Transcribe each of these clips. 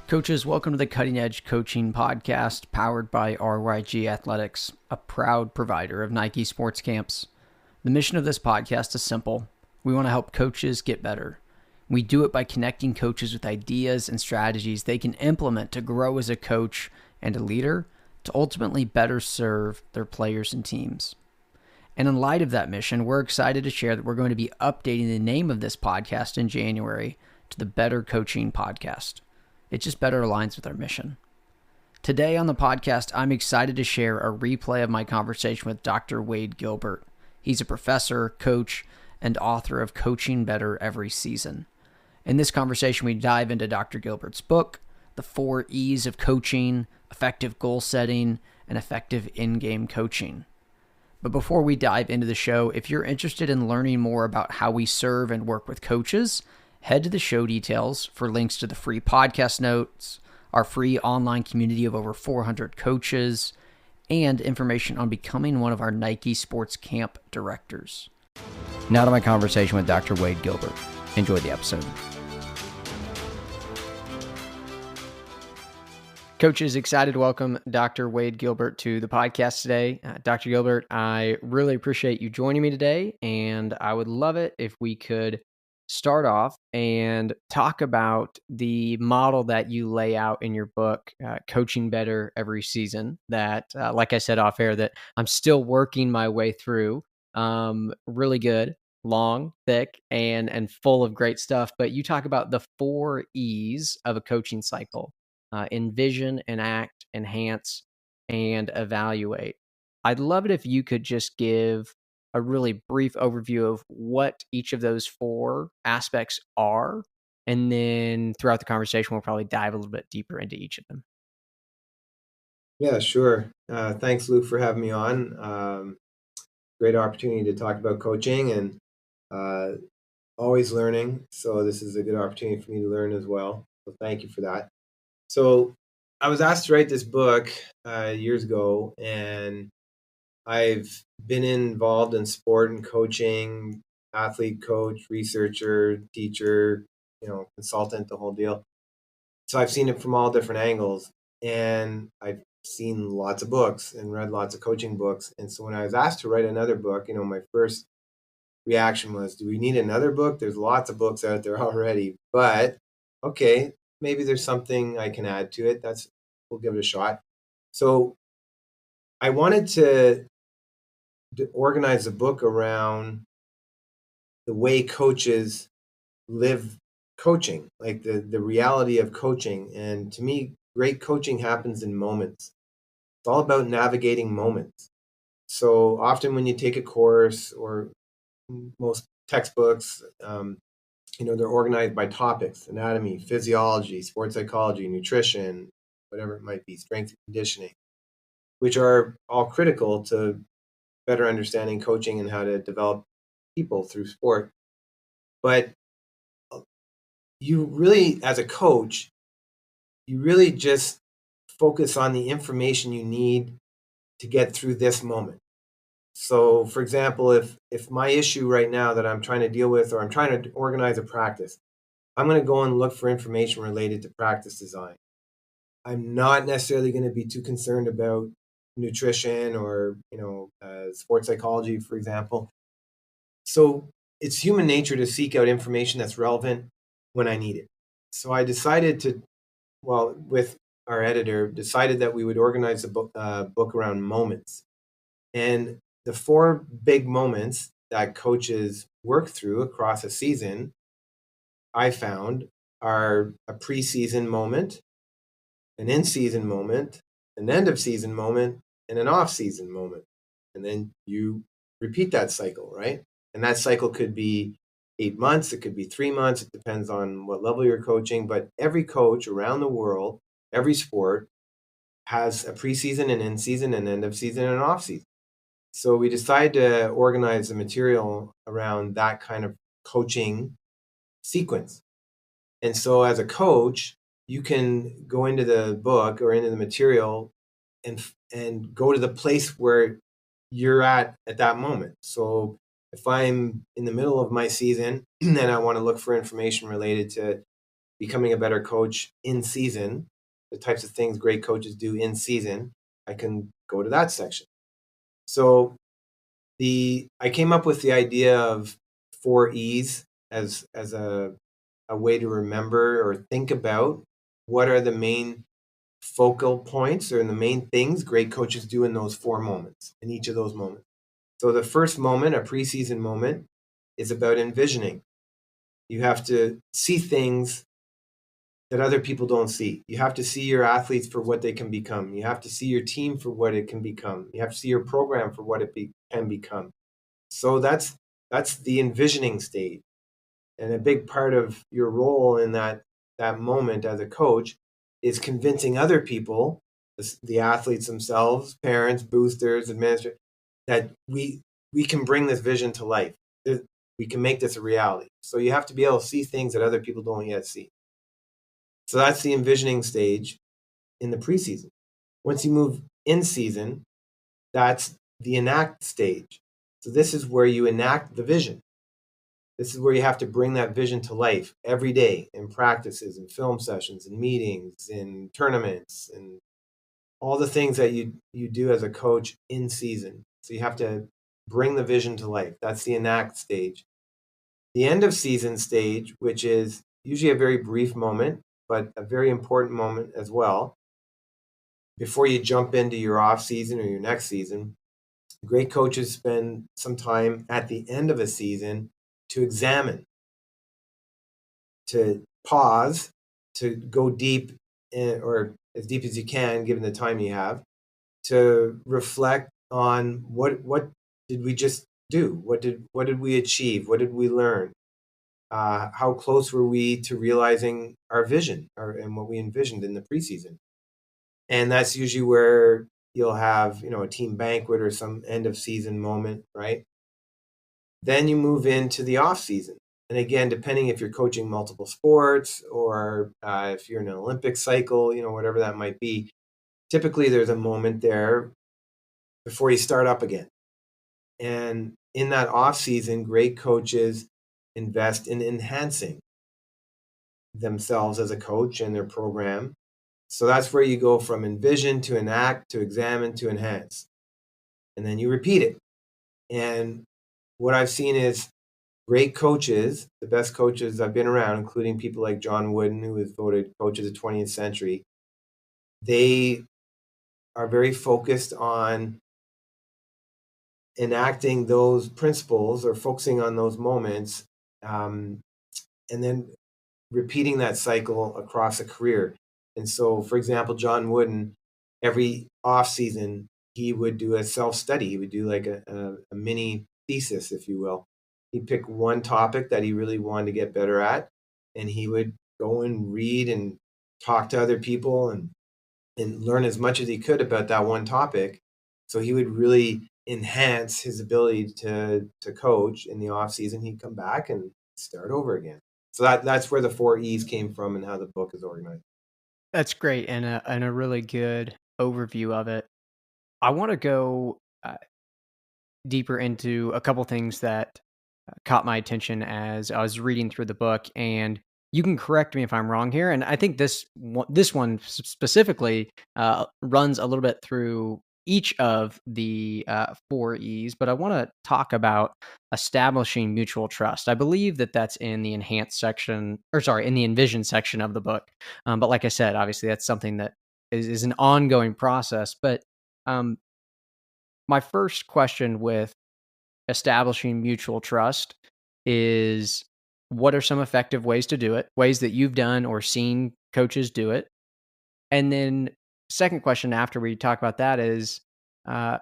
Coaches, welcome to the Cutting Edge Coaching Podcast powered by RYG Athletics, a proud provider of Nike sports camps. The mission of this podcast is simple. We want to help coaches get better. We do it by connecting coaches with ideas and strategies they can implement to grow as a coach and a leader to ultimately better serve their players and teams. And in light of that mission, we're excited to share that we're going to be updating the name of this podcast in January to the Better Coaching Podcast. It just better aligns with our mission. Today on the podcast, I'm excited to share a replay of my conversation with Dr. Wade Gilbert. He's a professor, coach, and author of Coaching Better Every Season. In this conversation, we dive into Dr. Gilbert's book, The 4 E's of Coaching, Effective Goal Setting, and Effective In-Game Coaching. But before we dive into the show, if you're interested in learning more about how we serve and work with coaches, head to the show details for links to the free podcast notes, our free online community of over 400 coaches, and information on becoming one of our Nike Sports Camp directors. Now to my conversation with Dr. Wade Gilbert. Enjoy the episode. Coaches, excited to welcome Dr. Wade Gilbert to the podcast today. Dr. Gilbert, I really appreciate you joining me today, and I would love it if we could start off and talk about the model that you lay out in your book, Coaching Better Every Season, that, like I said off air, that I'm still working my way through. Really good, long, thick, and full of great stuff. But you talk about the 4 E's of a coaching cycle: envision, enact, enhance, and evaluate. I'd love it if you could just give a really brief overview of what each of those 4 aspects are. And then throughout the conversation, we'll probably dive a little bit deeper into each of them. Yeah, sure. Thanks, Luke, for having me on. Great opportunity to talk about coaching and always learning. So this is a good opportunity for me to learn as well. So thank you for that. So I was asked to write this book years ago, and I've been involved in sport and coaching, athlete, coach, researcher, teacher, consultant, the whole deal. So I've seen it from all different angles, and I've seen lots of books and read lots of coaching books. And so when I was asked to write another book, my first reaction was, do we need another book? There's lots of books out there already, but okay, maybe there's something I can add to it. We'll give it a shot. So I wanted to organize a book around the way coaches live coaching, like the reality of coaching. And to me, great coaching happens in moments. It's all about navigating moments. So often when you take a course, or most textbooks, they're organized by topics: anatomy, physiology, sports psychology, nutrition, whatever it might be, strength and conditioning, which are all critical to better understanding coaching and how to develop people through sport. But you really, as a coach, you really just focus on the information you need to get through this moment. So, for example, if my issue right now that I'm trying to deal with, or I'm trying to organize a practice, I'm going to go and look for information related to practice design. I'm not necessarily going to be too concerned about nutrition or sports psychology, for example. So it's human nature to seek out information that's relevant when I need it. So I decided with our editor, decided that we would organize a book around moments. And the 4 big moments that coaches work through across a season, I found, are a preseason moment, an in-season moment, an end-of-season moment, and an off-season moment. And then you repeat that cycle, right? And that cycle could be 8 months, it could be 3 months, it depends on what level you're coaching. But every coach around the world, every sport, has a preseason, an in-season, an end-of-season, and an off-season. So we decided to organize the material around that kind of coaching sequence. And so as a coach, you can go into the book or into the material and go to the place where you're at that moment. So if I'm in the middle of my season and I want to look for information related to becoming a better coach in season, the types of things great coaches do in season, I can go to that section. So I came up with the idea of 4 E's as a way to remember or think about what are the main focal points or the main things great coaches do in those 4 moments, in each of those moments. So the first moment, a preseason moment, is about envisioning. You have to see things that other people don't see. You have to see your athletes for what they can become. You have to see your team for what it can become. You have to see your program for what it can become. So that's the envisioning stage. And a big part of your role in that moment as a coach is convincing other people, the athletes themselves, parents, boosters, administrators, that we can bring this vision to life. We can make this a reality. So you have to be able to see things that other people don't yet see. So that's the envisioning stage in the preseason. Once you move in season, that's the enact stage. So this is where you enact the vision. This is where you have to bring that vision to life every day in practices, in film sessions, in meetings, in tournaments, and all the things that you do as a coach in season. So you have to bring the vision to life. That's the enact stage. The end of season stage, which is usually a very brief moment, but a very important moment as well, before you jump into your off season or your next season, great coaches spend some time at the end of a season to examine, to pause, to go deep or as deep as you can, given the time you have, to reflect on what did we just do? What did we achieve? What did we learn? How close were we to realizing our vision and what we envisioned in the preseason? And that's usually where you'll have, a team banquet or some end of season moment, right? Then you move into the off season. And again, depending if you're coaching multiple sports or if you're in an Olympic cycle, whatever that might be, typically there's a moment there before you start up again. And in that off season, great coaches invest in enhancing themselves as a coach and their program. So that's where you go from envision to enact to examine to enhance. And then you repeat it. And what I've seen is great coaches, the best coaches I've been around, including people like John Wooden, who was voted Coach of the 20th Century, they are very focused on enacting those principles or focusing on those moments, and then repeating that cycle across a career. And so, for example, John Wooden, every off season, he would do a self-study. He would do like a mini thesis, if you will. He'd pick one topic that he really wanted to get better at, and he would go and read and talk to other people and learn as much as he could about that one topic. So he would really enhance his ability to coach in the off season. He'd come back and start over again. So that's where the 4 E's came from and how the book is organized. That's great and a really good overview of it. I want to go deeper into a couple things that caught my attention as I was reading through the book, and you can correct me if I'm wrong here. And I think this one specifically runs a little bit through each of the 4 E's, but I want to talk about establishing mutual trust. I believe that that's in the enhanced section, or sorry, in the envision section of the book. But like I said, obviously that's something that is an ongoing process. But um, my first question with establishing mutual trust is, what are some effective ways to do it? Ways that you've done or seen coaches do it. And then second question after we talk about that is, uh,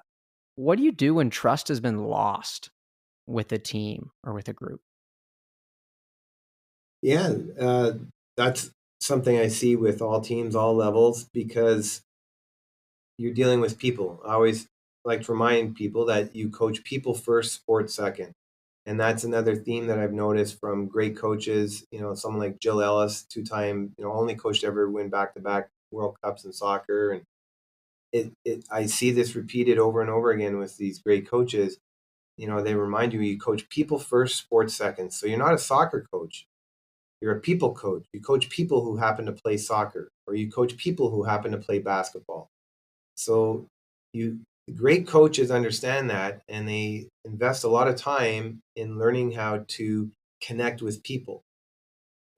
what do you do when trust has been lost with a team or with a group? Yeah, that's something I see with all teams, all levels, because you're dealing with people. I always like to remind people that you coach people first, sports second. And that's another theme that I've noticed from great coaches, someone like Jill Ellis, two-time, only coach to ever win back-to-back World Cups in soccer. And I see this repeated over and over again with these great coaches. They remind you coach people first, sports second. So you're not a soccer coach. You're a people coach. You coach people who happen to play soccer, or you coach people who happen to play basketball. So great coaches understand that, and they invest a lot of time in learning how to connect with people.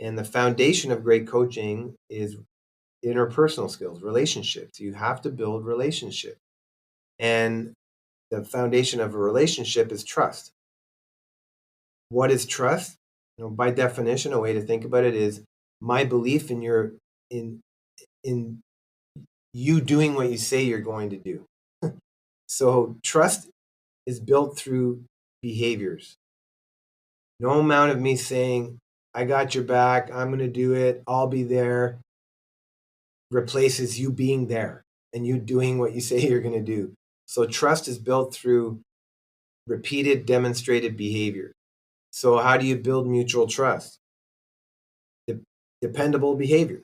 And the foundation of great coaching is interpersonal skills, relationships. You have to build relationships. And the foundation of a relationship is trust. What is trust? By definition, a way to think about it is my belief in in you doing what you say you're going to do. So trust is built through behaviors. No amount of me saying, I got your back, I'm going to do it, I'll be there, replaces you being there and you doing what you say you're going to do. So trust is built through repeated, demonstrated behavior. So how do you build mutual trust? Dependable behavior.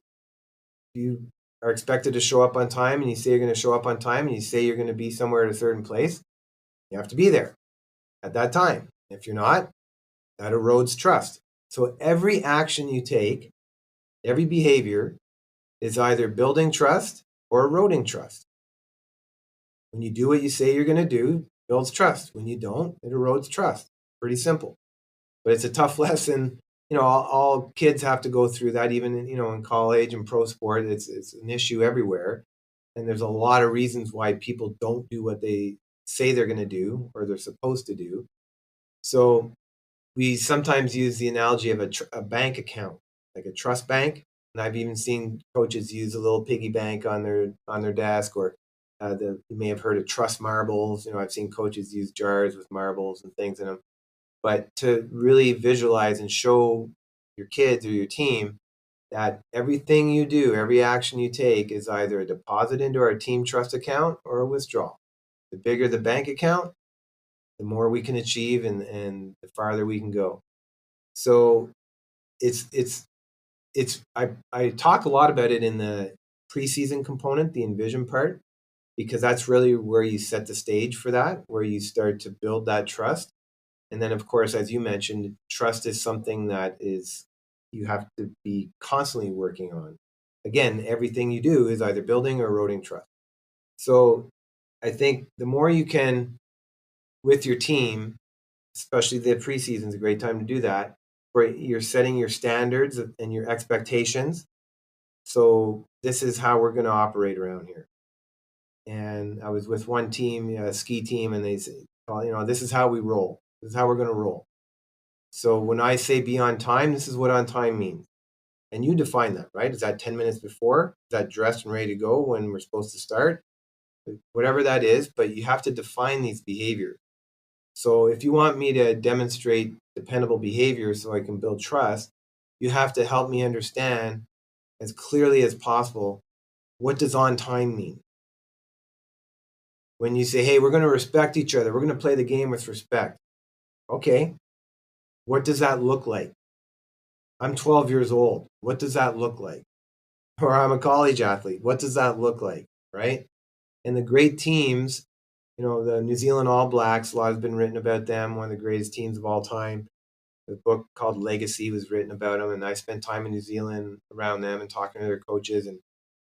You are expected to show up on time and you say you're going to show up on time and you say you're going to be somewhere at a certain place, you have to be there at that time. If you're not, that erodes trust. So every action you take, every behavior is either building trust or eroding trust. When you do what you say you're going to do, it builds trust. When you don't, it erodes trust. Pretty simple. But it's a tough lesson. All kids have to go through that, even in college and pro sport. It's an issue everywhere. And there's a lot of reasons why people don't do what they say they're going to do or they're supposed to do. So we sometimes use the analogy of a bank account, like a trust bank. And I've even seen coaches use a little piggy bank on their desk, or you may have heard of trust marbles. I've seen coaches use jars with marbles and things in them. But to really visualize and show your kids or your team that everything you do, every action you take is either a deposit into our team trust account or a withdrawal. The bigger the bank account, the more we can achieve and the farther we can go. So I talk a lot about it in the preseason component, the envision part, because that's really where you set the stage for that, where you start to build that trust. And then, of course, as you mentioned, trust is something that you have to be constantly working on. Again, everything you do is either building or eroding trust. So I think the more you can, with your team, especially the preseason is a great time to do that, where you're setting your standards and your expectations. So this is how we're going to operate around here. And I was with one team, a ski team, and they said, this is how we roll. This is how we're going to roll. So when I say be on time, this is what on time means. And you define that, right? Is that 10 minutes before? Is that dressed and ready to go when we're supposed to start? Whatever that is, but you have to define these behaviors. So if you want me to demonstrate dependable behavior so I can build trust, you have to help me understand as clearly as possible, what does on time mean? When you say, hey, we're going to respect each other, we're going to play the game with respect. Okay, what does that look like? I'm 12 years old. What does that look like? Or I'm a college athlete. What does that look like, right? And the great teams, the New Zealand All Blacks, a lot has been written about them, one of the greatest teams of all time. The book called Legacy was written about them, and I spent time in New Zealand around them and talking to their coaches, and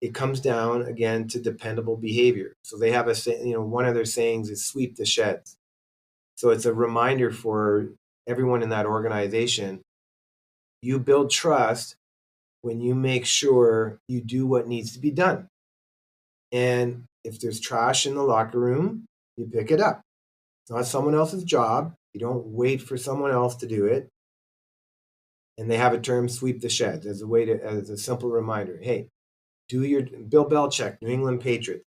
it comes down again to dependable behavior. So they have one of their sayings is sweep the sheds. So it's a reminder for everyone in that organization. You build trust when you make sure you do what needs to be done. And if there's trash in the locker room, you pick it up. It's not someone else's job. You don't wait for someone else to do it. And they have a term, sweep the sheds, as a simple reminder. Hey, Bill Belichick, New England Patriots,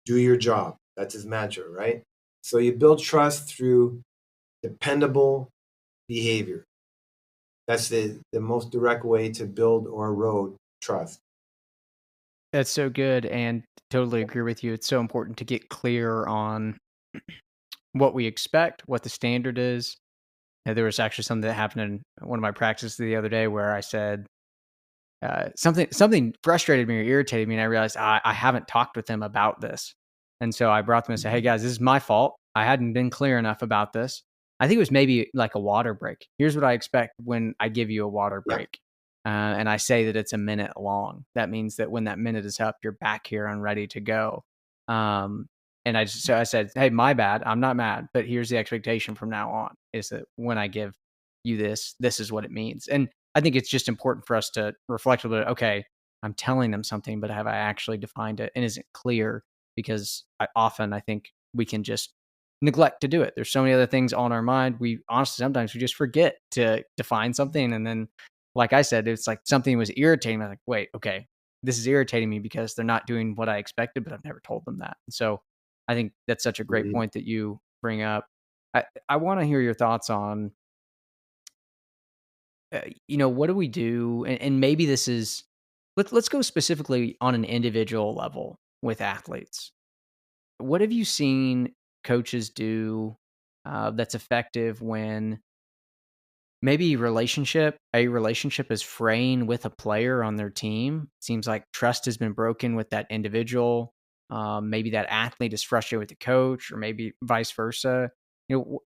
do your job. That's his mantra, right? So you build trust through dependable behavior. That's the most direct way to build or erode trust. That's so good, and totally agree with you. It's so important to get clear on what we expect, what the standard is. And there was actually something that happened in one of my practices the other day where I said something frustrated me or irritated me, and I realized I haven't talked with them about this. And so I brought them and said, hey guys, this is my fault. I hadn't been clear enough about this. I think it was maybe like a water break. Here's what I expect when I give you a water break. and I say that it's a minute long. That means that when that minute is up, you're back here and ready to go. And I said, hey, my bad. I'm not mad, but here's the expectation from now on is that when I give you this, this is what it means. And I think it's just important for us to reflect a little bit. Okay, I'm telling them something, but have I actually defined it? And is it clear? Because I think we can just neglect to do it. There's so many other things on our mind. We honestly, sometimes we just forget to define something. And then, like I said, it's like something was irritating. I was like, wait, okay, this is irritating me because they're not doing what I expected, but I've never told them that. And so I think that's such a great Mhm. point that you bring up. I want to hear your thoughts on, what do we do? And maybe this is, let's go specifically on an individual level with athletes. What have you seen coaches do that's effective when maybe a relationship is fraying with a player on their team? Seems like trust has been broken with that individual. Maybe that athlete is frustrated with the coach, or maybe vice versa.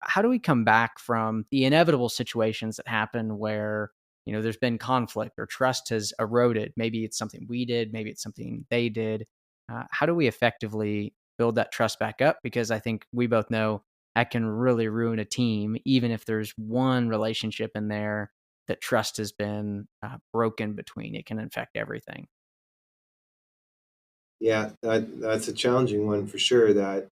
How do we come back from the inevitable situations that happen where there's been conflict or trust has eroded? Maybe it's something we did, maybe it's something they did. How do we effectively build that trust back up? Because I think we both know that can really ruin a team, even if there's one relationship in there that trust has been broken between. It can affect everything. Yeah, that's a challenging one for sure. That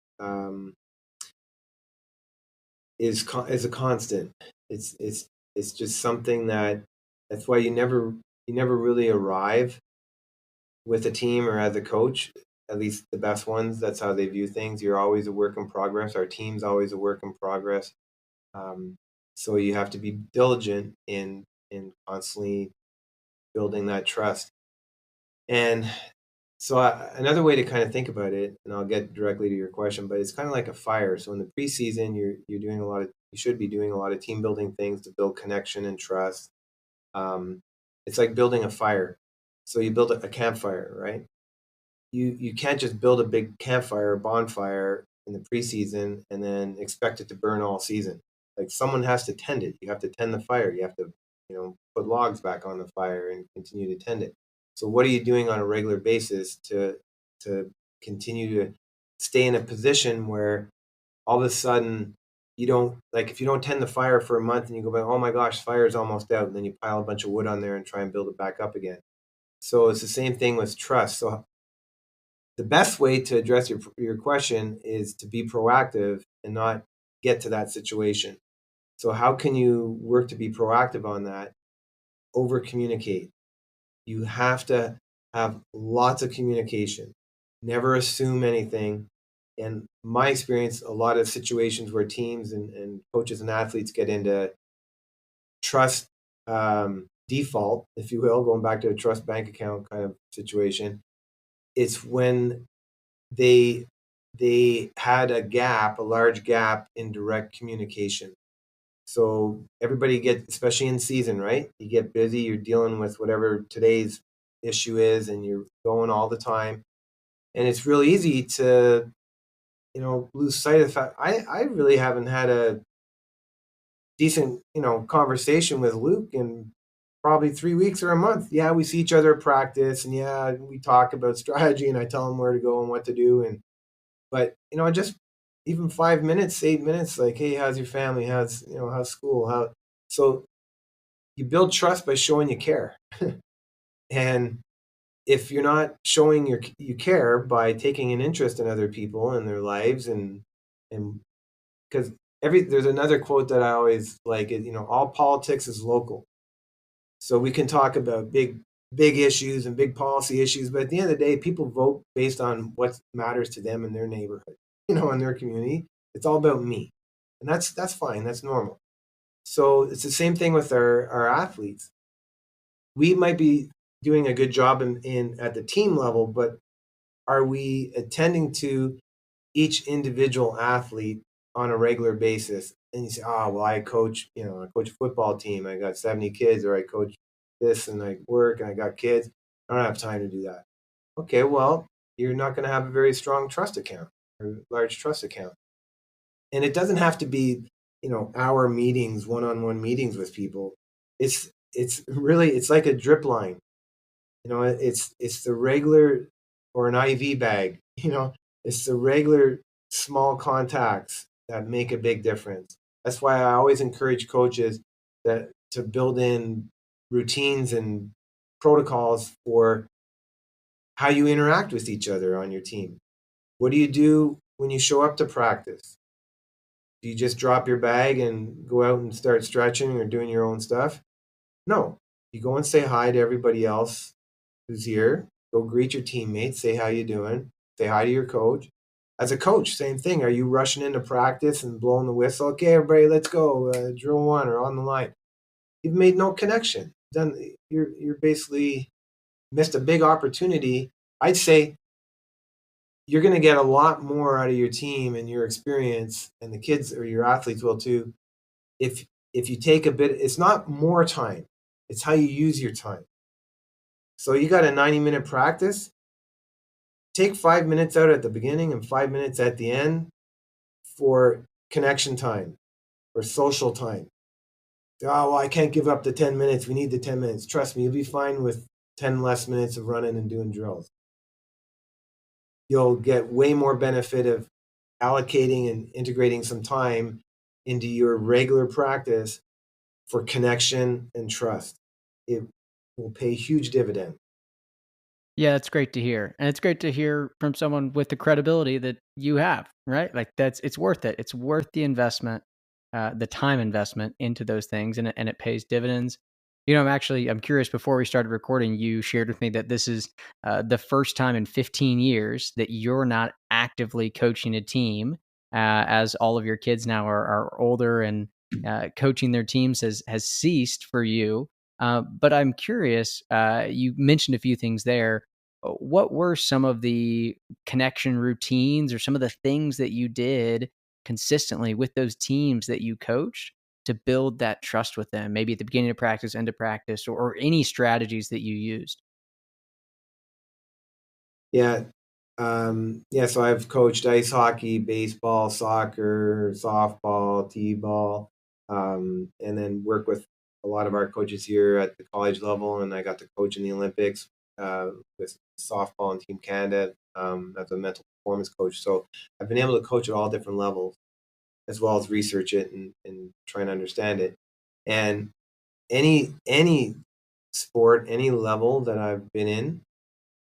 is a constant. It's it's it's just something that's why you never really arrive with a team or as a coach. At least the best ones, that's how they view things. You're always a work in progress. Our team's always a work in progress. Um, so you have to be diligent in constantly building that trust. And so another way to kind of think about it, and I'll get directly to your question, but it's kind of like a fire. So in the preseason, you're doing a lot of you should be doing a lot of team building things to build connection and trust. Um, it's like building a fire. So you build a campfire, right? You can't just build a big campfire or bonfire in the preseason and then expect it to burn all season. Like someone has to tend it. You have to tend the fire. You have to, put logs back on the fire and continue to tend it. So what are you doing on a regular basis to continue to stay in a position where all of a sudden you don't like if you don't tend the fire for a month and you go back, oh my gosh, fire's almost out, and then you pile a bunch of wood on there and try and build it back up again. So it's the same thing with trust. So the best way to address your question is to be proactive and not get to that situation. So how can you work to be proactive on that? Over communicate. You have to have lots of communication. Never assume anything. And my experience, a lot of situations where teams and coaches and athletes get into trust default, if you will, going back to a trust bank account kind of situation, it's when they they had a large gap in direct communication. So everybody gets, especially in season, right? You get busy, you're dealing with whatever today's issue is, and you're going all the time. And it's really easy to, lose sight of the fact. I really haven't had a decent, conversation with Luke in probably 3 weeks or a month. Yeah, we see each other at practice, and yeah, we talk about strategy, and I tell him where to go and what to do, and but, just even 5 minutes, 8 minutes, like, "Hey, how's your family? How's school? How" So, you build trust by showing you care. And if you're not showing you care by taking an interest in other people and their lives and because there's another quote that I always like, "All politics is local." So we can talk about big issues and big policy issues, but at the end of the day, people vote based on what matters to them in their neighborhood, in their community. It's all about me. And that's fine. That's normal. So it's the same thing with our athletes. We might be doing a good job in at the team level, but are we attending to each individual athlete on a regular basis? And you say, oh, well, I coach a football team. I got 70 kids, or I coach this and I work and I got kids. I don't have time to do that. Okay, well, you're not going to have a very strong trust account or large trust account. And it doesn't have to be, hour meetings, one-on-one meetings with people. It's it's like a drip line. It's the regular, or an IV bag. It's the regular small contacts that make a big difference. That's why I always encourage coaches that to build in routines and protocols for how you interact with each other on your team. What do you do when you show up to practice? Do you just drop your bag and go out and start stretching or doing your own stuff? No. You go and say hi to everybody else who's here. Go greet your teammates, say how you doing, say hi to your coach. As a coach, same thing. Are you rushing into practice and blowing the whistle? Okay, everybody, let's go. Drill one or on the line. You've made no connection. You're basically missed a big opportunity. I'd say you're going to get a lot more out of your team and your experience, and the kids or your athletes will too, if you take a bit. It's not more time, it's how you use your time. So you got a 90-minute practice, take 5 minutes out at the beginning and 5 minutes at the end for connection time, for social time. Oh, well, I can't give up the 10 minutes. We need the 10 minutes. Trust me, you'll be fine with 10 less minutes of running and doing drills. You'll get way more benefit of allocating and integrating some time into your regular practice for connection and trust. It will pay huge dividend. Yeah, it's great to hear. And it's great to hear from someone with the credibility that you have, right? Like it's worth it. It's worth the investment, the time investment into those things, and it pays dividends. I'm curious, before we started recording, you shared with me that this is the first time in 15 years that you're not actively coaching a team, as all of your kids now are older, and coaching their teams has ceased for you. But I'm curious, you mentioned a few things there. What were some of the connection routines or some of the things that you did consistently with those teams that you coached to build that trust with them, maybe at the beginning of practice, end of practice, or any strategies that you used? Yeah. So I've coached ice hockey, baseball, soccer, softball, t-ball, and then work with a lot of our coaches here at the college level. And I got to coach in the Olympics with softball and Team Canada as a mental performance coach. So I've been able to coach at all different levels, as well as research it and try and understand it. And any sport, any level that I've been in,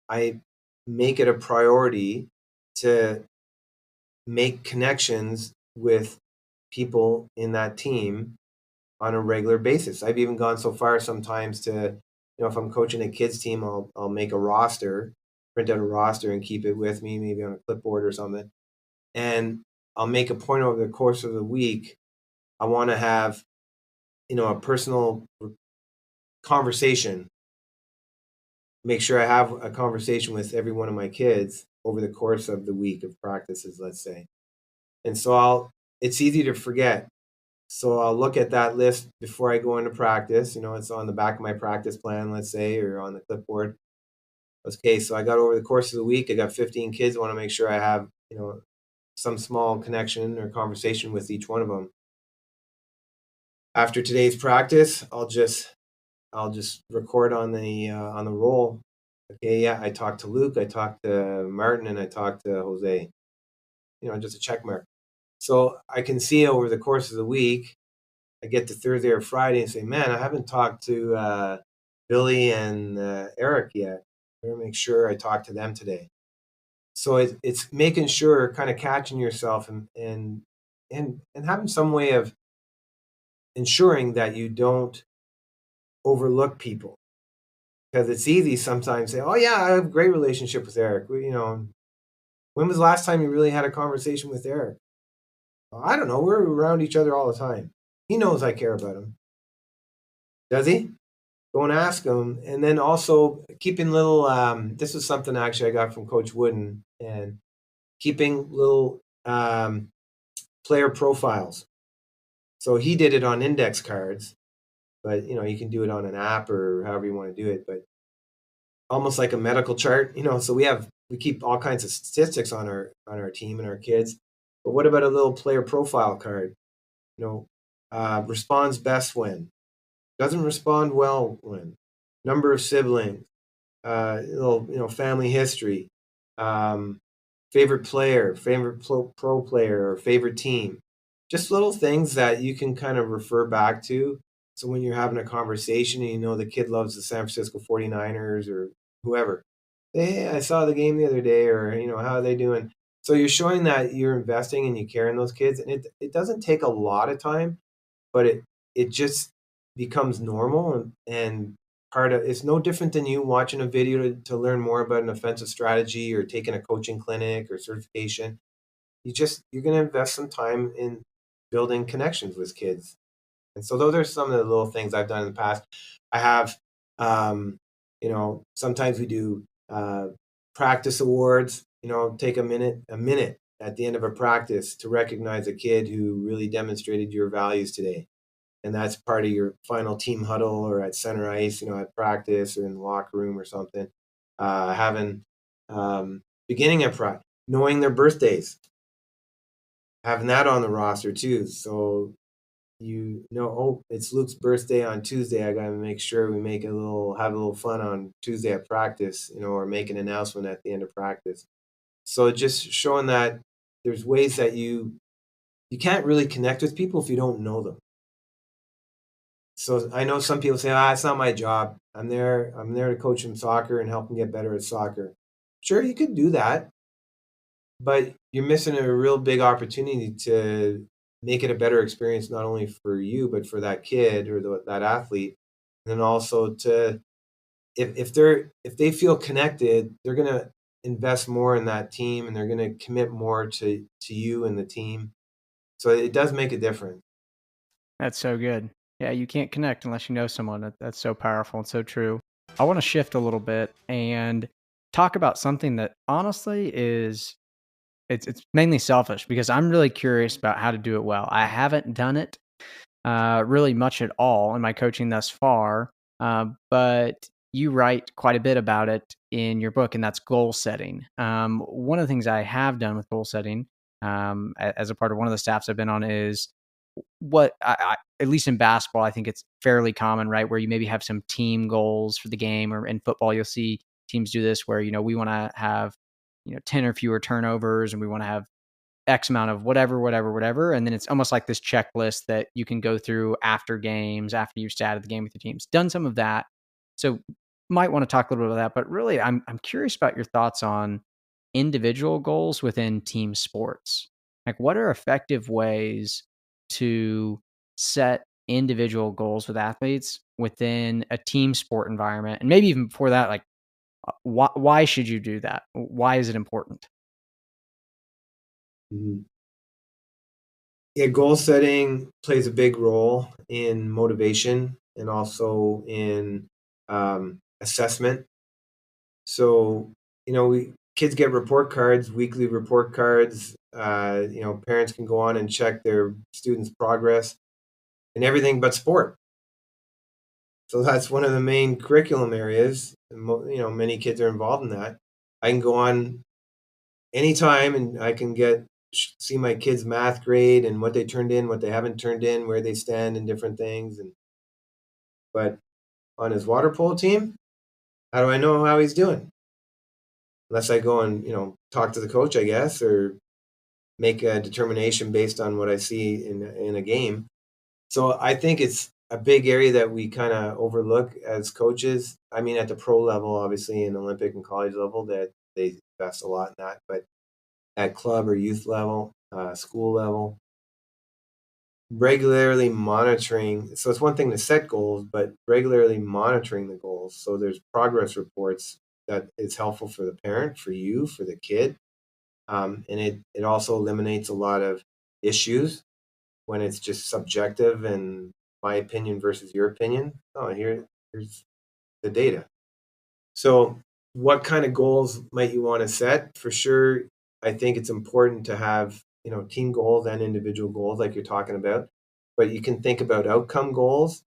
I make it a priority to make connections with people in that team on a regular basis. I've even gone so far sometimes to, if I'm coaching a kids team, I'll make a roster, print out a roster and keep it with me, maybe on a clipboard or something. And I'll make a point over the course of the week. I want to have, a personal conversation. Make sure I have a conversation with every one of my kids over the course of the week of practices, let's say. And so it's easy to forget. So I'll look at that list before I go into practice. It's on the back of my practice plan, let's say, or on the clipboard. Okay, so I got over the course of the week, I got 15 kids. I want to make sure I have, some small connection or conversation with each one of them. After today's practice, I'll just record on the roll. Okay, yeah, I talked to Luke, I talked to Martin, and I talked to Jose. Just a check mark. So I can see over the course of the week, I get to Thursday or Friday and say, man, I haven't talked to Billy and Eric yet. Better make sure I talk to them today. So it's making sure, kind of catching yourself and having some way of ensuring that you don't overlook people. Because it's easy sometimes to say, oh yeah, I have a great relationship with Eric. When was the last time you really had a conversation with Eric? Well, I don't know. We're around each other all the time. He knows I care about him. Does he? Go and ask him. And then also keeping little, this was something actually I got from Coach Wooden, and keeping little player profiles. So he did it on index cards, but you can do it on an app or however you want to do it, but almost like a medical chart, so we keep all kinds of statistics on our team and our kids. But what about a little player profile card? Responds best when, doesn't respond well when, number of siblings, family history, um, favorite player, favorite pro player, or favorite team. Just little things that you can kind of refer back to. So when you're having a conversation and you know the kid loves the San Francisco 49ers or whoever, hey, I saw the game the other day, or how are they doing? So you're showing that you're investing and you care in those kids, and it doesn't take a lot of time, but it just becomes normal, and part of it's no different than you watching a video to learn more about an offensive strategy or taking a coaching clinic or certification. You're going to invest some time in building connections with kids. And so those are some of the little things I've done in the past. I have, sometimes we do practice awards. Take a minute at the end of a practice to recognize a kid who really demonstrated your values today. And that's part of your final team huddle or at center ice, at practice or in the locker room or something. Having beginning of practice, knowing their birthdays, having that on the roster too. So oh, it's Luke's birthday on Tuesday. I gotta make sure we have a little fun on Tuesday at practice, or make an announcement at the end of practice. So just showing that there's ways that you can't really connect with people if you don't know them. So I know some people say, it's not my job. I'm there to coach them soccer and help them get better at soccer. Sure, you could do that, but you're missing a real big opportunity to make it a better experience, not only for you, but for that kid or that athlete. And then also if they feel connected, they're going to invest more in that team, and they're going to commit more to you and the team. So it does make a difference. That's so good. Yeah, you can't connect unless you know someone. That's so powerful and so true. I want to shift a little bit and talk about something that honestly is it's mainly selfish because I'm really curious about how to do it well. I haven't done it really much at all in my coaching thus far, but you write quite a bit about it in your book, and that's goal setting. One of the things I have done with goal setting, as a part of one of the staffs I've been on, is what at least in basketball, I think it's fairly common, right? Where you maybe have some team goals for the game, or in football, you'll see teams do this where, we want to have, 10 or fewer turnovers, and we want to have X amount of whatever. And then it's almost like this checklist that you can go through after games, after you've started the game with your teams. Done some of that. So might want to talk a little bit about that, but really I'm curious about your thoughts on individual goals within team sports. Like, what are effective ways to set individual goals with athletes within a team sport environment? And maybe even before that, like, why should you do that? Why is it important? Mhm. Yeah, goal setting plays a big role in motivation and also in assessment. So, kids get report cards, weekly report cards. Parents can go on and check their students' progress in everything but sport. So that's one of the main curriculum areas. Many kids are involved in that. I can go on anytime and I can see my kids' math grade and what they turned in, what they haven't turned in, where they stand in different things. But on his water polo team, how do I know how he's doing? Unless I go and talk to the coach, I guess, or make a determination based on what I see in a game. So I think it's a big area that we kind of overlook as coaches. I mean, at the pro level, obviously, in Olympic and college level, that they invest a lot in that. But at club or youth level, school level, regularly monitoring. So it's one thing to set goals, but regularly monitoring the goals. So there's progress reports that is helpful for the parent, for you, for the kid. And it also eliminates a lot of issues when it's just subjective and my opinion versus your opinion. Oh, here's the data. So what kind of goals might you want to set? For sure, I think it's important to have, team goals and individual goals like you're talking about. But you can think about outcome goals,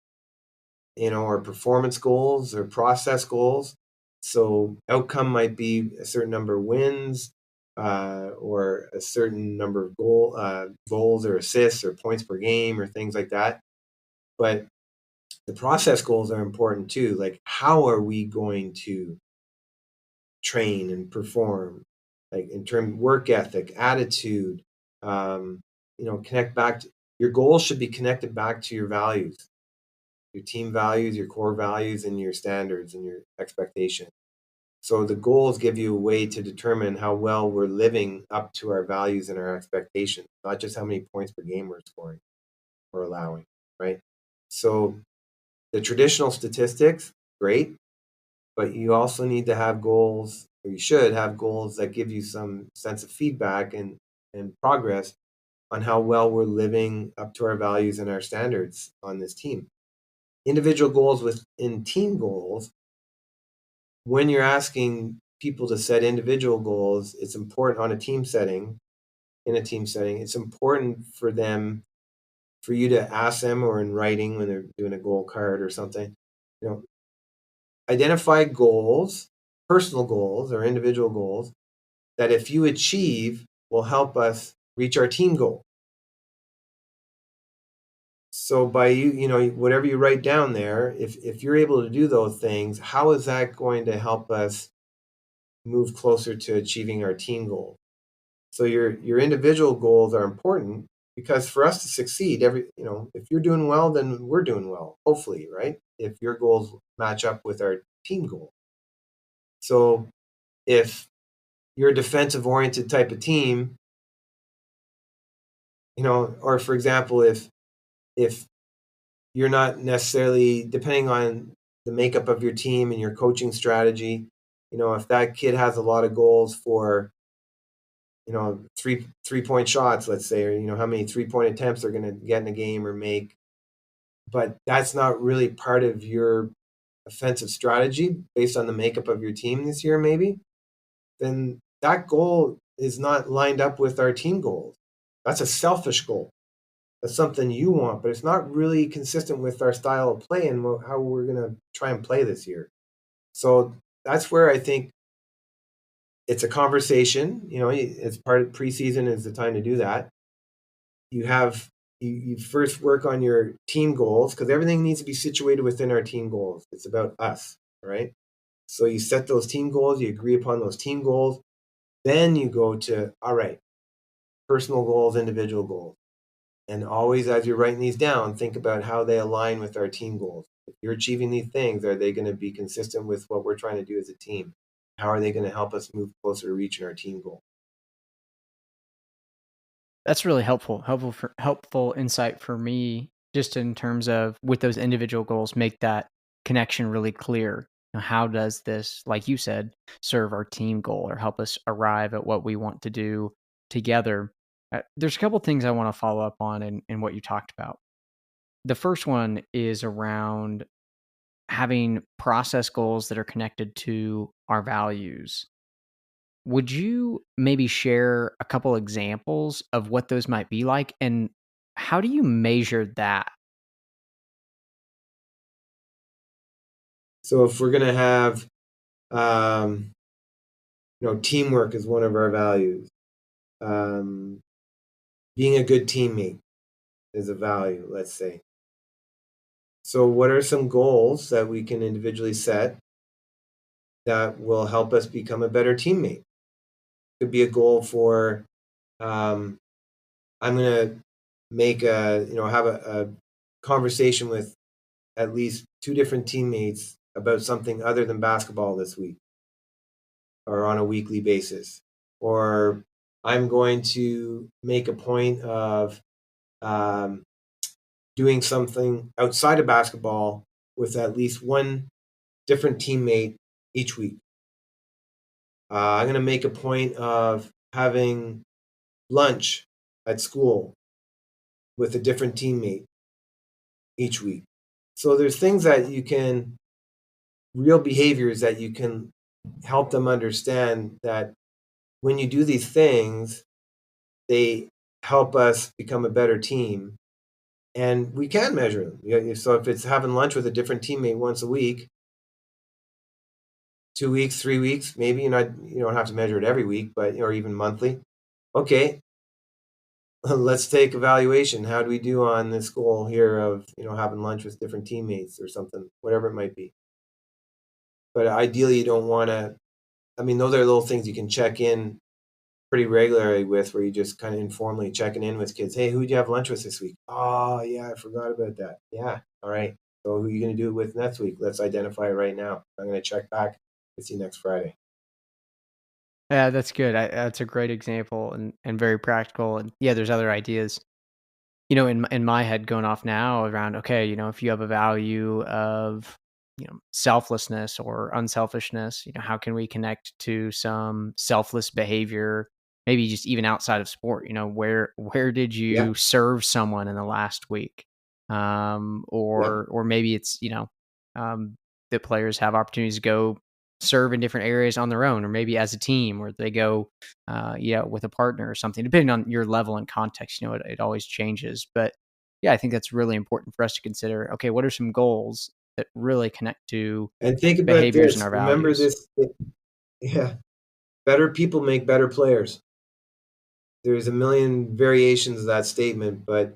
or performance goals or process goals. So outcome might be a certain number of wins, or a certain number of goals or assists or points per game or things like that. But The process goals are important too. Like, how are we going to train and perform? Like in terms of work ethic, attitude, connect back to your goals should be connected back to your values, your team values, your core values, and your standards and your expectations. So the goals give you a way to determine how well we're living up to our values and our expectations, not just how many points per game we're scoring or allowing, right? So the traditional statistics, great, but you also need to have goals, or you should have goals that give you some sense of feedback and progress on how well we're living up to our values and our standards on this team. Individual goals within team goals, when you're asking people to set individual goals, it's important on a team setting, it's important for you to ask them, or in writing when they're doing a goal card or something, identify goals, personal goals or individual goals, that if you achieve will help us reach our team goal. So by whatever you write down there, if you're able to do those things, how is that going to help us move closer to achieving our team goal? So your individual goals are important, because for us to succeed, if you're doing well, then we're doing well, hopefully, right? If your goals match up with our team goal. So if you're a defensive oriented type of team, or for example, if you're not necessarily, depending on the makeup of your team and your coaching strategy, if that kid has a lot of goals for, 3-point shots, let's say, or, how many 3-point attempts they're going to get in a game or make, but that's not really part of your offensive strategy based on the makeup of your team this year, maybe, then that goal is not lined up with our team goals. That's a selfish goal. That's something you want, but it's not really consistent with our style of play and how we're going to try and play this year. So that's where I think it's a conversation. It's part of preseason is the time to do that. You first work on your team goals, because everything needs to be situated within our team goals. It's about us, right? So you set those team goals, you agree upon those team goals, then you go to, all right, personal goals, individual goals. And always, as you're writing these down, think about how they align with our team goals. If you're achieving these things, are they going to be consistent with what we're trying to do as a team? How are they going to help us move closer to reaching our team goal? That's really helpful insight for me, just in terms of, with those individual goals, make that connection really clear. How does this, like you said, serve our team goal or help us arrive at what we want to do together? There's a couple things I want to follow up on in what you talked about. The first one is around having process goals that are connected to our values. Would you maybe share a couple examples of what those might be like, and how do you measure that? So if we're going to have, teamwork is one of our values. Being a good teammate is a value, let's say. So what are some goals that we can individually set that will help us become a better teammate? Could be a goal for, I'm going to have a conversation with at least 2 different teammates about something other than basketball this week, or on a weekly basis. Or I'm going to make a point of doing something outside of basketball with at least one different teammate each week. I'm going to make a point of having lunch at school with a different teammate each week. So there's things that you can, real behaviors that you can help them understand that when you do these things, they help us become a better team. And we can measure them. So if it's having lunch with a different teammate once a week, 2 weeks, 3 weeks, maybe you don't have to measure it every week, but or even monthly. Okay, let's take evaluation. How do we do on this goal here of, having lunch with different teammates or something, whatever it might be. But ideally, you don't want to, those are little things you can check in pretty regularly with, where you just kind of informally checking in with kids. Hey, who did you have lunch with this week? Oh, yeah, I forgot about that. Yeah. All right. So who are you going to do it with next week? Let's identify it right now. I'm going to check back with you next Friday. Yeah, that's good. That's a great example and very practical. And yeah, there's other ideas, in my head going off now around, okay, if you have a value of, selflessness or unselfishness, how can we connect to some selfless behavior, maybe just even outside of sport, where did Yeah. you serve someone in the last week? Yeah. Or maybe it's, that players have opportunities to go serve in different areas on their own, or maybe as a team, or they go with a partner or something, depending on your level and context, it always changes. But yeah, I think that's really important for us to consider. Okay, what are some goals that really connect to And think about behaviors and this. our Remember values? this. Yeah. Better people make better players. There's a million variations of that statement, but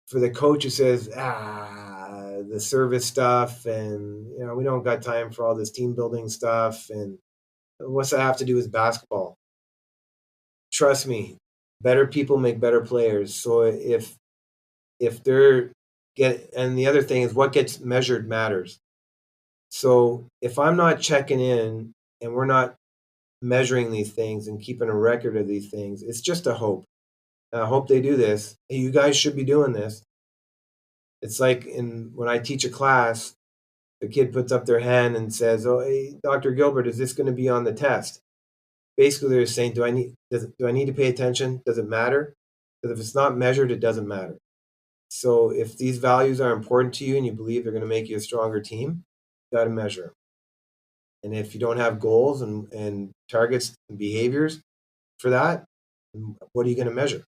for the coach who says, the service stuff, and we don't got time for all this team building stuff, and what's that have to do with basketball? Trust me, better people make better players. So if they're and the other thing is, what gets measured matters. So if I'm not checking in and we're not measuring these things and keeping a record of these things, it's just a hope. I hope they do this. Hey, you guys should be doing this. It's like when I teach a class, the kid puts up their hand and says, "Oh, hey, Dr. Gilbert, is this going to be on the test?" Basically, they're saying, do I need to pay attention? Does it matter? Because if it's not measured, it doesn't matter. So if these values are important to you and you believe they're going to make you a stronger team, you got to measure 'em. And if you don't have goals and targets and behaviors for that, what are you going to measure?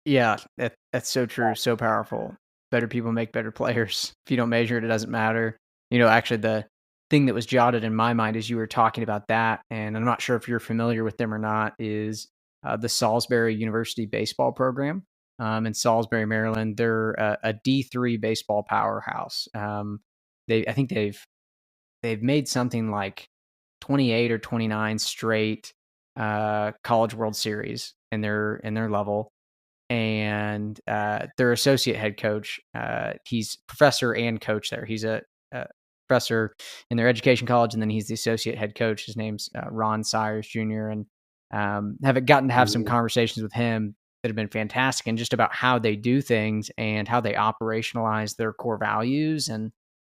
Yeah, that's so true, so powerful. Better people make better players. If you don't measure it, it doesn't matter. Actually, the thing that was jotted in my mind as you were talking about that, and I'm not sure if you're familiar with them or not, is the Salisbury University baseball program in Salisbury, Maryland. They're a D3 baseball powerhouse. I think they've made something like 28 or 29 straight College World Series in their level, and their associate head coach, he's professor and coach there. He's a professor in their education college, and then he's the associate head coach. His name's Ron Sires Jr. And have gotten to have some Mhm. conversations with him that have been fantastic, and just about how they do things and how they operationalize their core values. And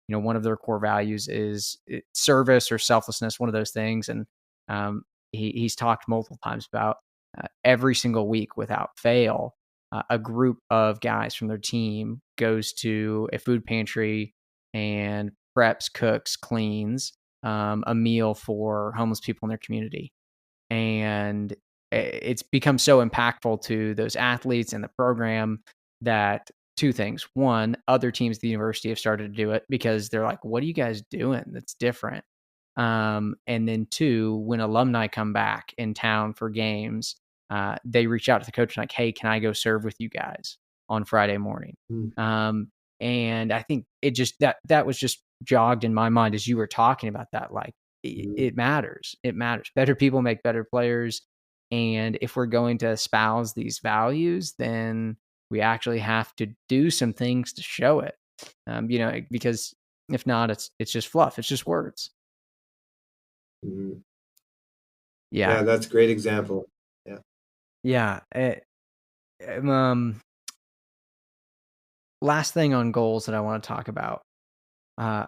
one of their core values is service or selflessness, one of those things. And um, he's talked multiple times about every single week without fail, a group of guys from their team goes to a food pantry and preps, cooks, cleans a meal for homeless people in their community. And it's become so impactful to those athletes and the program that two things. One, other teams at the university have started to do it because they're like, what are you guys doing that's different? And then two, when alumni come back in town for games, they reach out to the coach and like, hey, can I go serve with you guys on Friday morning? Mm. Um, and I think it just that was just jogged in my mind as you were talking about that. Like Mhm. it matters. It matters. Better people make better players. And if we're going to espouse these values, then we actually have to do some things to show it. Because if not, it's just fluff. It's just words. Mhm. Yeah. Yeah, that's a great example. Yeah. Yeah. Last thing on goals that I want to talk about, uh,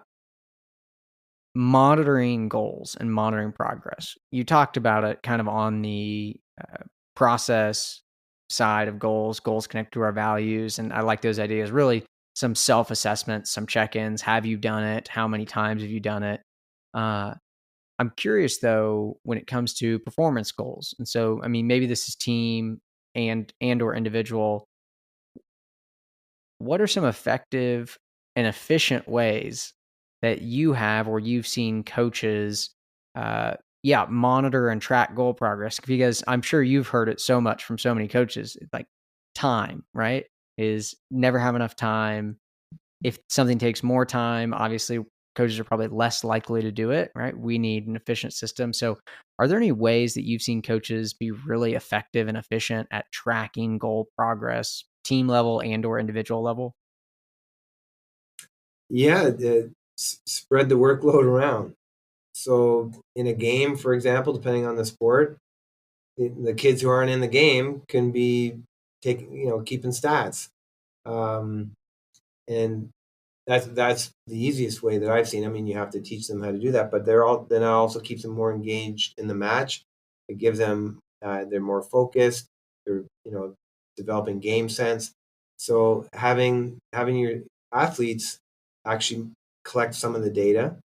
monitoring goals and monitoring progress. You talked about it kind of on the process side of goals. Goals connect to our values. And I like those ideas. Really, some self assessment, some check ins. Have you done it? How many times have you done it? Uh, I'm curious though when it comes to performance goals. And so, I mean, maybe this is team and or individual. What are some effective and efficient ways that you have or you've seen coaches, uh, monitor and track goal progress, because I'm sure you've heard it so much from so many coaches, like time, right? Is never have enough time. If something takes more time, obviously coaches are probably less likely to do it, right? We need an efficient system. So are there any ways that you've seen coaches be really effective and efficient at tracking goal progress, team level and or individual level? Yeah, spread the workload around. So in a game, for example, depending on the sport, the kids who aren't in the game can be keeping stats. Um, and that's the easiest way that I've seen. I mean, you have to teach them how to do that, but then it also keeps them more engaged in the match. It gives them they're more focused. They're developing game sense. So having your athletes actually collect some of the data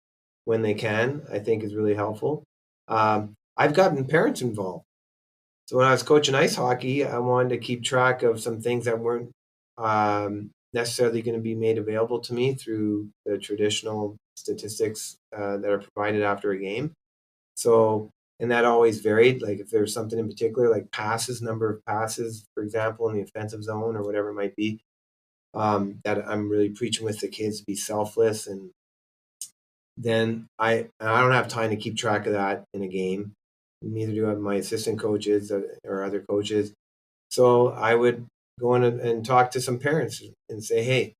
when they can, I think, is really helpful. I've gotten parents involved. So when I was coaching ice hockey, I wanted to keep track of some things that weren't necessarily going to be made available to me through the traditional statistics that are provided after a game. So, and that always varied. Like if there's something in particular, like passes, number of passes, for example, in the offensive zone or whatever it might be, that I'm really preaching with the kids to be selfless. And then I don't have time to keep track of that in a game. Neither do my assistant coaches or other coaches. So I would go in and talk to some parents and say, hey,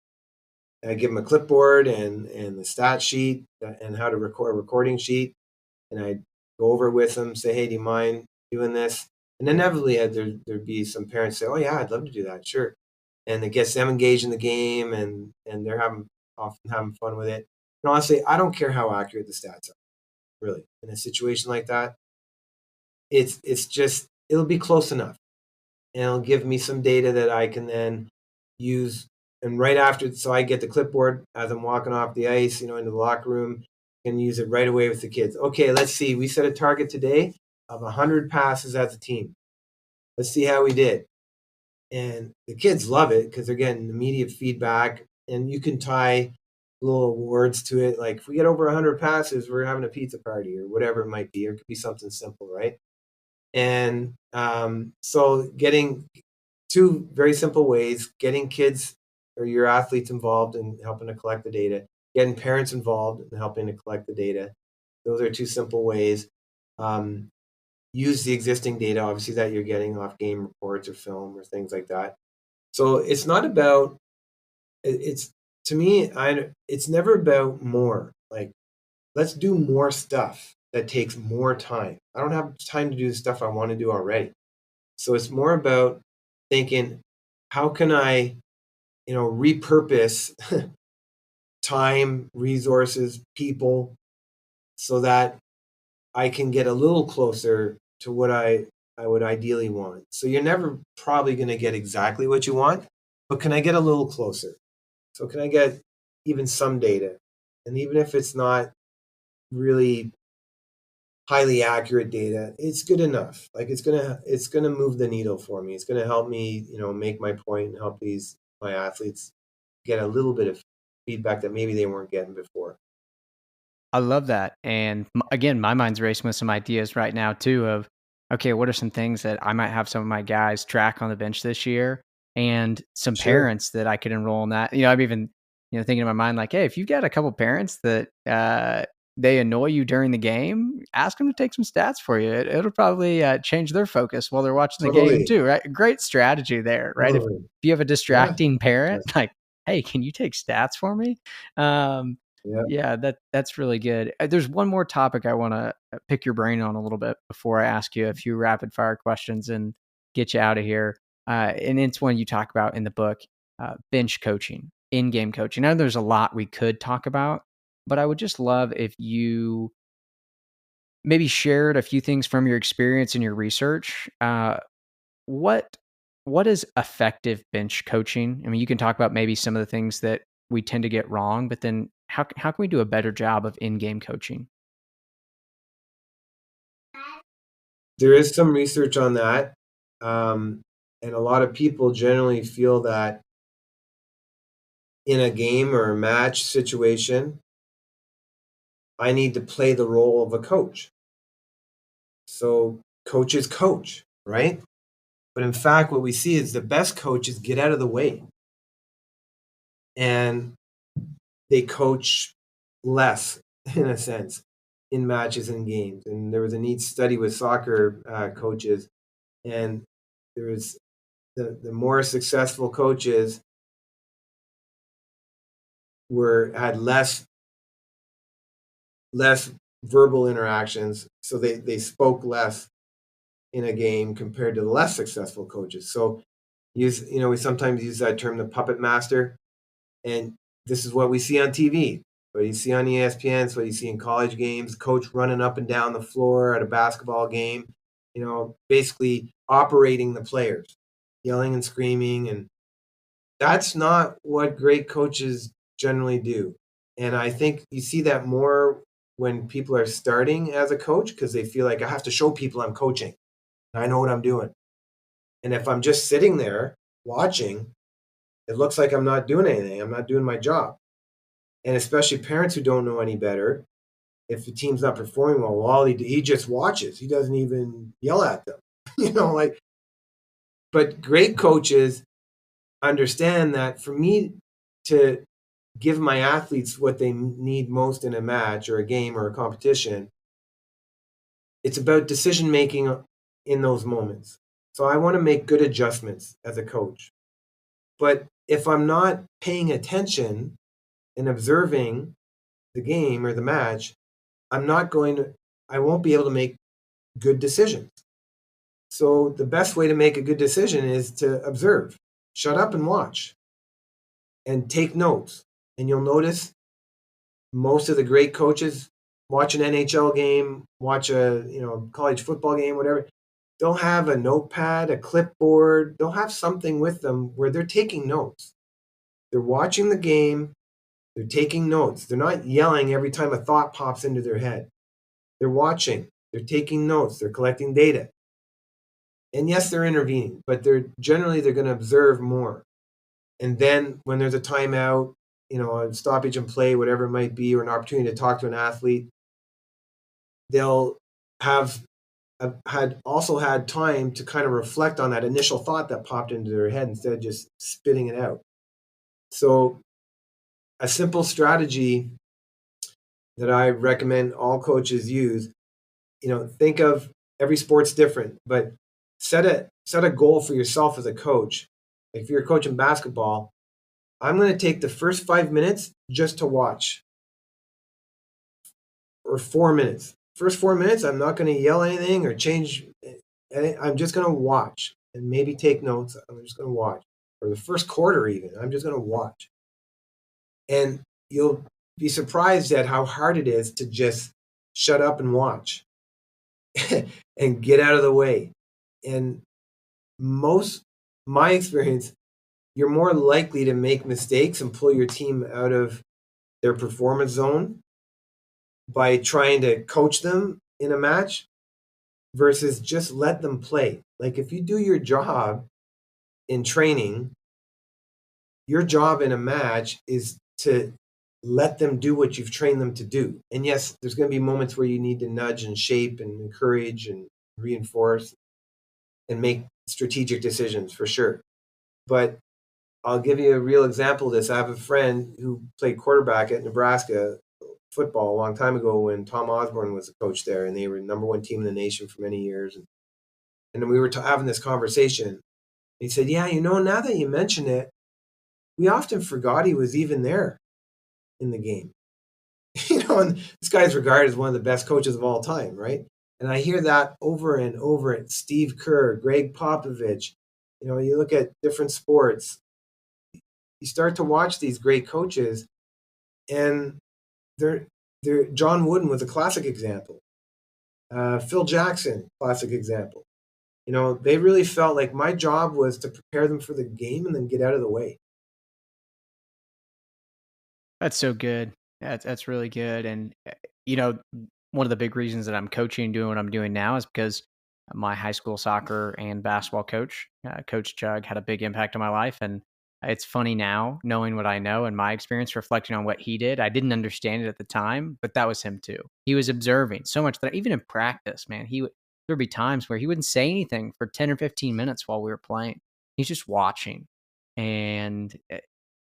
I give them a clipboard and the stat sheet and how to record a recording sheet. And I'd go over it with them, say, hey, do you mind doing this? And inevitably there'd be some parents say, oh yeah, I'd love to do that. Sure. And it gets them engaged in the game and they're often having fun with it. And honestly, I don't care how accurate the stats are, really. In a situation like that, it's just, it'll be close enough. And it'll give me some data that I can then use. And right after, so I get the clipboard as I'm walking off the ice, into the locker room, and use it right away with the kids. Okay, let's see. We set a target today of 100 passes as a team. Let's see how we did. And the kids love it because they're getting immediate feedback, and you can tie little words to it. Like if we get over 100 passes, we're having a pizza party or whatever it might be, or it could be something simple, right? And so getting two very simple ways: getting kids or your athletes involved in helping to collect the data, getting parents involved in helping to collect the data. Those are two simple ways. Um, use the existing data, obviously, that you're getting off game reports or film or things like that. So it's not about, it's to me, it's never about more. Like, let's do more stuff that takes more time. I don't have time to do the stuff I want to do already. So it's more about thinking, how can I, repurpose time, resources, people, so that I can get a little closer to what I would ideally want. So you're never probably going to get exactly what you want, but can I get a little closer? So can I get even some data? And even if it's not really highly accurate data, it's good enough. Like it's gonna move the needle for me. It's gonna help me, make my point and help my athletes get a little bit of feedback that maybe they weren't getting before. I love that. And again, my mind's racing with some ideas right now too of, okay, what are some things that I might have some of my guys track on the bench this year, and some Sure, parents that I could enroll in that. I'm even, thinking in my mind like, hey, if you've got a couple parents that they annoy you during the game, ask them to take some stats for you. It'll probably change their focus while they're watching the game totally, too, right? Great strategy there, right? If totally. you have a Yeah, distracting parent, yes, like, hey, can you take stats for me? Um, yeah, yeah, that's really good. There's one more topic I want to pick your brain on a little bit before I ask you a few rapid fire questions and get you out of here. And it's one you talk about in the book, bench coaching, in-game coaching. I know there's a lot we could talk about, but I would just love if you maybe shared a few things from your experience and your research. What what is effective bench coaching? I mean, you can talk about maybe some of the things that we tend to get wrong, but then how can we do a better job of in-game coaching? there is some research on that, um, and a lot of people generally feel that in a game or a match situation, I need to play the role of a coach. So coaches coach, right? But in fact, what we see is the best coaches get out of the way and they coach less, in a sense, in matches and games. And there was a neat study with soccer coaches, and there was the more successful coaches had less verbal interactions, so they spoke less in a game compared to the less successful coaches. So we sometimes use that term, the puppet master, and this is what we see on TV, what you see on ESPN, it's what you see in college games, coach running up and down the floor at a basketball game, basically operating the players, yelling and screaming, and that's not what great coaches generally do. And I think you see that more when people are starting as a coach because they feel like I have to show people I'm coaching. I know what I'm doing. And if I'm just sitting there watching, it looks like I'm not doing anything. I'm not doing my job. And especially parents who don't know any better, if the team's not performing well, he just watches. He doesn't even yell at them. But great coaches understand that for me to give my athletes what they need most in a match or a game or a competition, it's about decision making in those moments. So I want to make good adjustments as a coach. But if I'm not paying attention and observing the game or the match, I won't be able to make good decisions. So the best way to make a good decision is to observe, shut up and watch, and take notes. And you'll notice most of the great coaches watch an NHL game, watch a college football game, whatever. They'll have a notepad, a clipboard. They'll have something with them where they're taking notes. They're watching the game. They're taking notes. They're not yelling every time a thought pops into their head. They're watching. They're taking notes. They're collecting data. And yes, they're intervening, but they're going to observe more. And then when there's a timeout, a stoppage in play, whatever it might be, or an opportunity to talk to an athlete, they'll have had time to kind of reflect on that initial thought that popped into their head instead of just spitting it out. So a simple strategy that I recommend all coaches use, think of every sport's different, but set a goal for yourself as a coach. Like if you're coaching basketball, I'm going to take the first 5 minutes just to watch, or 4 minutes. First 4 minutes, I'm not going to yell anything or change. I'm just going to watch and maybe take notes. I'm just going to watch. Or the first quarter even, I'm just going to watch. And you'll be surprised at how hard it is to just shut up and watch and get out of the way. And my experience, you're more likely to make mistakes and pull your team out of their performance zone by trying to coach them in a match versus just let them play. Like if you do your job in training, your job in a match is to let them do what you've trained them to do. And yes, there's going to be moments where you need to nudge and shape and encourage and reinforce and make strategic decisions for sure. But I'll give you a real example of this. I have a friend who played quarterback at Nebraska football a long time ago when Tom Osborne was the coach there, and they were the number one team in the nation for many years. And then we were having this conversation. He said, yeah, now that you mention it, we often forgot he was even there in the game. And this guy's regarded as one of the best coaches of all time, right? And I hear that over and over at Steve Kerr, Greg Popovich. You look at different sports, you start to watch these great coaches, and they're John Wooden was a classic example. Phil Jackson, classic example. They really felt like my job was to prepare them for the game and then get out of the way. That's so good. That's really good. And, one of the big reasons that I'm coaching and doing what I'm doing now is because my high school soccer and basketball coach, Coach Jug, had a big impact on my life. And it's funny now, knowing what I know and my experience, reflecting on what he did. I didn't understand it at the time, but that was him too. He was observing so much that even in practice, man, he there'd be times where he wouldn't say anything for 10 or 15 minutes while we were playing. He's just watching. And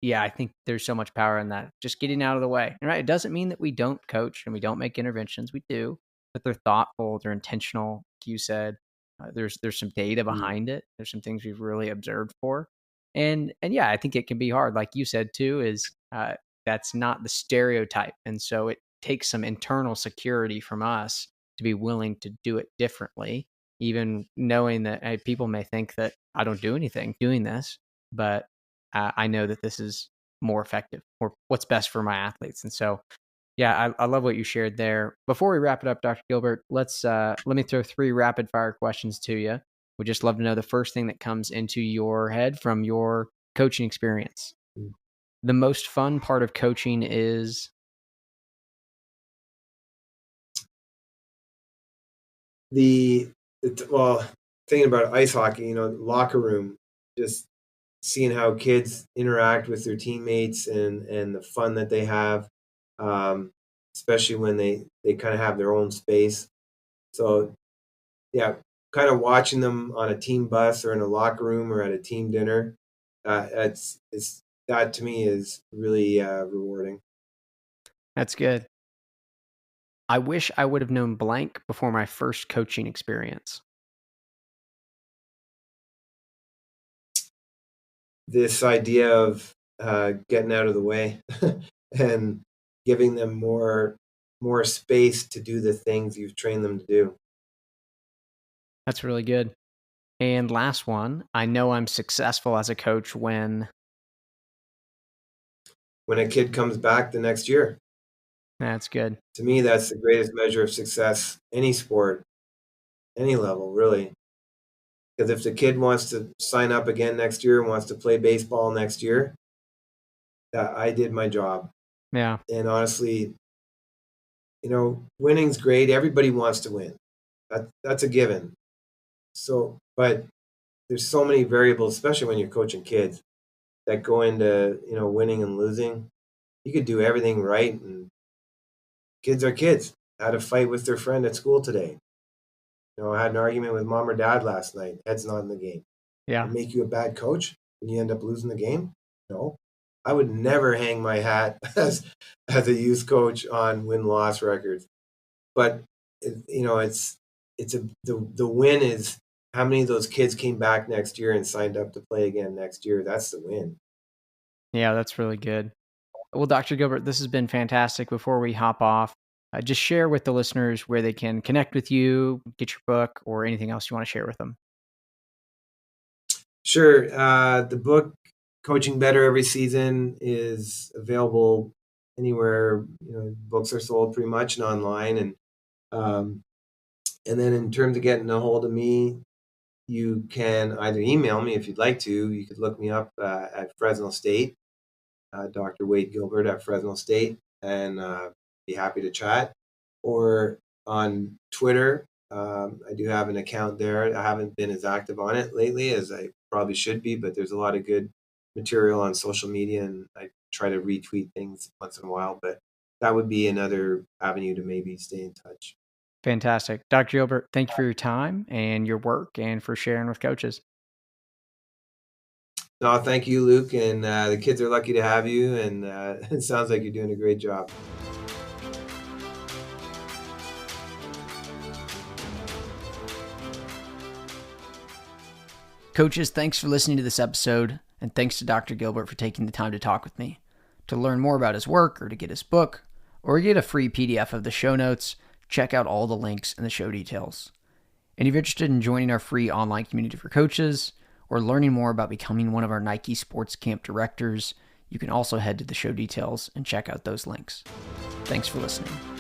yeah, I think there's so much power in that, just getting out of the way. And right, it doesn't mean that we don't coach and we don't make interventions. We do, but they're thoughtful, they're intentional. Like you said, there's some data behind it. There's some things we've really observed for. And yeah, I think it can be hard. Like you said too, is that's not the stereotype. And so it takes some internal security from us to be willing to do it differently, even knowing that people may think that I don't do anything doing this, but I know that this is more effective or what's best for my athletes. And so, yeah, I love what you shared there. Before we wrap it up, Dr. Gilbert, let me throw 3 rapid fire questions to you. We'd just love to know the first thing that comes into your head from your coaching experience. The most fun part of coaching is? Well, thinking about ice hockey, locker room, just seeing how kids interact with their teammates and the fun that they have, especially when they kind of have their own space. So, yeah, kind of watching them on a team bus or in a locker room or at a team dinner, that to me is really rewarding. That's good. I wish I would have known blank before my first coaching experience. This idea of getting out of the way and giving them more space to do the things you've trained them to do. That's really good. And last one, I know I'm successful as a coach when a kid comes back the next year. That's good. To me, that's the greatest measure of success, any sport, any level, really. Because if the kid wants to sign up again next year and wants to play baseball next year, I did my job. Yeah. And honestly, winning's great. Everybody wants to win. That's a given. So, but there's so many variables, especially when you're coaching kids, that go into, winning and losing. You could do everything right, and kids are kids. I had a fight with their friend at school today. I had an argument with mom or dad last night. Head's not in the game. Yeah. It'll make you a bad coach when you end up losing the game? No. I would never hang my hat as a youth coach on win-loss records. But the win is how many of those kids came back next year and signed up to play again next year. That's the win. Yeah, that's really good. Well, Dr. Gilbert, this has been fantastic. Before we hop off, just share with the listeners where they can connect with you, get your book, or anything else you want to share with them. Sure. The book, Coaching Better Every Season, is available anywhere books are sold, pretty much, and online. And then in terms of getting a hold of me, you can either email me if you'd like to. You could look me up at Fresno State, Dr. Wade Gilbert at Fresno State, and be happy to chat. Or on Twitter, I do have an account there. I haven't been as active on it lately as I probably should be, but there's a lot of good material on social media, and I try to retweet things once in a while. But that would be another avenue to maybe stay in touch. Fantastic. Dr. Gilbert, thank you for your time and your work and for sharing with coaches. No, thank you, Luke. And the kids are lucky to have you. And it sounds like you're doing a great job. Coaches, thanks for listening to this episode. And thanks to Dr. Gilbert for taking the time to talk with me. To learn more about his work or to get his book or get a free PDF of the show notes, check out all the links in the show details. And if you're interested in joining our free online community for coaches or learning more about becoming one of our Nike Sports Camp directors, you can also head to the show details and check out those links. Thanks for listening.